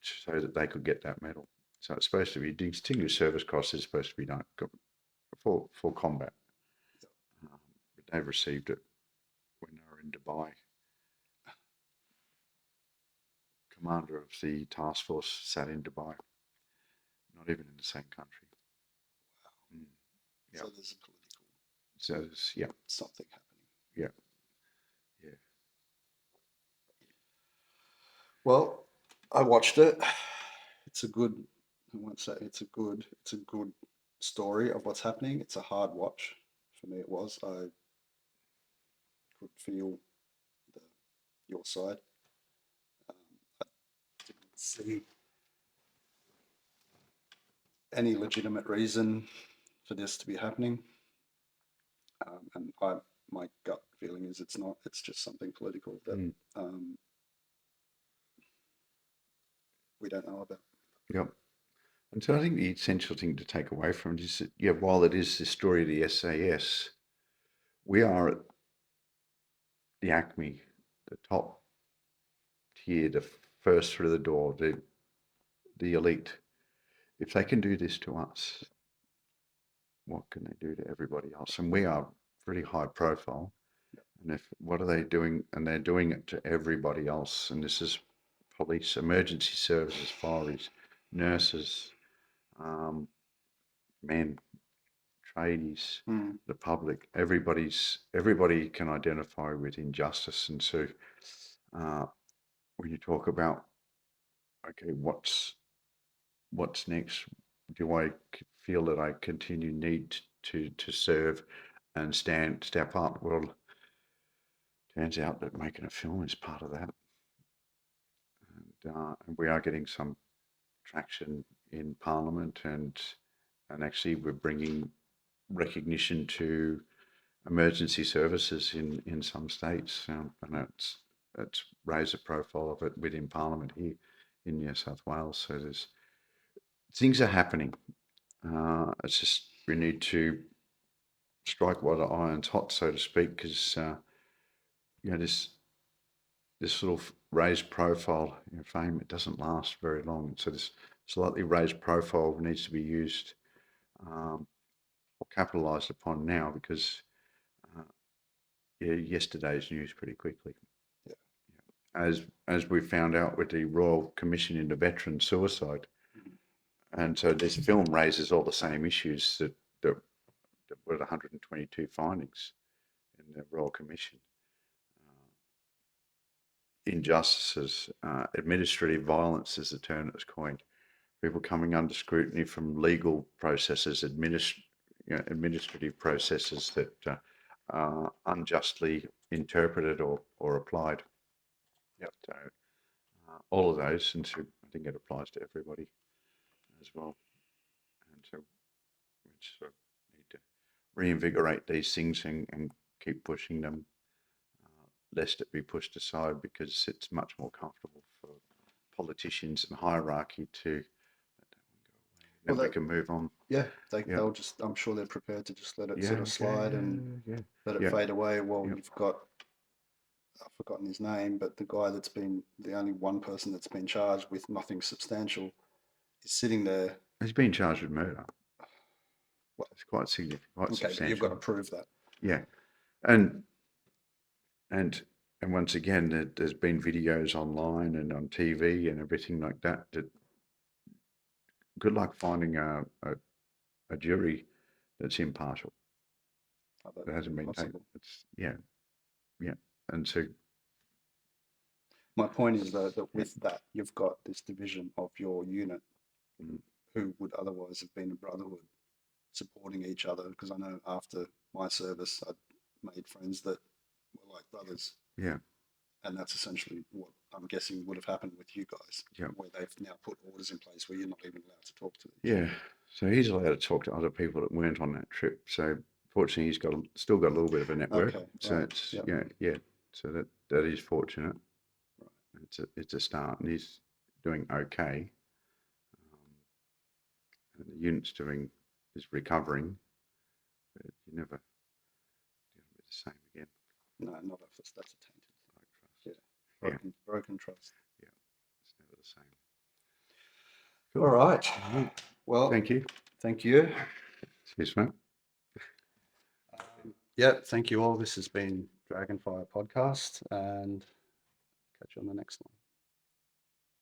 Speaker 2: so that they could get that medal. So it's supposed to be Distinguished Service Cross is supposed to be done for combat. But they've received it when they were in Dubai. Commander of the task force sat in Dubai, not even in the same country.
Speaker 1: Wow.
Speaker 2: Yeah.
Speaker 1: So there's a political.
Speaker 2: So there's, yeah.
Speaker 1: Something happening.
Speaker 2: Yeah. Yeah.
Speaker 1: Well, I watched it. It's a good. I won't say it's a good story of what's happening. It's a hard watch for me. It was. I could feel your side. I didn't see any legitimate reason for this to be happening, and my gut feeling is it's not. It's just something political that we don't know about.
Speaker 2: Yep. And so I think the essential thing to take away from it is that, yeah, while it is the story of the SAS, we are at the acme, the top tier, the first through the door, the elite. If they can do this to us, what can they do to everybody else? And we are pretty high profile. And what are they doing? And they're doing it to everybody else. And this is police, emergency services, fireys, nurses, men, tradies, the public. Everybody can identify with injustice. And so when you talk about, okay, what's next? Do I feel that I need to serve and step up? Well, turns out that making a film is part of that. And we are getting some traction in Parliament, and actually we're bringing recognition to emergency services in some states, and it's raised the profile of it within Parliament here in New South Wales. So there's things are happening. It's just we need to strike while the iron's hot, so to speak, because this sort of raised profile fame, it doesn't last very long. So this slightly raised profile needs to be used or capitalised upon now, because yesterday's news pretty quickly.
Speaker 1: Yeah.
Speaker 2: As we found out with the Royal Commission into Veteran Suicide, and so this film raises all the same issues that were 122 findings in the Royal Commission. Injustices, administrative violence is the term that was coined. People coming under scrutiny from legal processes, administrative processes that are unjustly interpreted or applied.
Speaker 1: Yep.
Speaker 2: So all of those, and so I think it applies to everybody as well. And so we sort of need to reinvigorate these things and keep pushing them, lest it be pushed aside, because it's much more comfortable for politicians and hierarchy to let that one go away. Then we can move on.
Speaker 1: Yeah, they'll just, I'm sure they're prepared to just let it sort of
Speaker 2: okay,
Speaker 1: slide and let it fade away. Well, you've got, I've forgotten his name, but the guy that's been the only one person that's been charged with nothing substantial is sitting there.
Speaker 2: He's been charged with murder.
Speaker 1: Well,
Speaker 2: it's quite significant, quite
Speaker 1: okay,
Speaker 2: substantial.
Speaker 1: but you've got to prove that.
Speaker 2: Yeah, and once again, there's been videos online and on TV and everything like that. That good luck finding a jury that's impartial. That hasn't been taken. It's and so
Speaker 1: my point is that with that, you've got this division of your unit who would otherwise have been a brotherhood, supporting each other. Because I know after my service, I made friends that were like brothers.
Speaker 2: Yeah.
Speaker 1: And that's essentially what I'm guessing would have happened with you guys.
Speaker 2: Yeah.
Speaker 1: Where they've now put orders in place where you're not even allowed to talk to them.
Speaker 2: Yeah. So he's allowed to talk to other people that weren't on that trip. So fortunately, he's still got a little bit of a network.
Speaker 1: Okay,
Speaker 2: so
Speaker 1: right.
Speaker 2: it's yeah. So that is fortunate.
Speaker 1: Right.
Speaker 2: It's a start, and he's doing okay. And the unit's is recovering, but you never be the same again.
Speaker 1: No, not if that's a tainted.
Speaker 2: Like
Speaker 1: trust. Yeah. Broken trust.
Speaker 2: Yeah, it's never the same. Cool.
Speaker 1: All right. Well,
Speaker 2: thank you.
Speaker 1: Thank you.
Speaker 2: Cheers, mate.
Speaker 1: Thank you all. This has been Dragonfire Podcast, and catch you on the next one.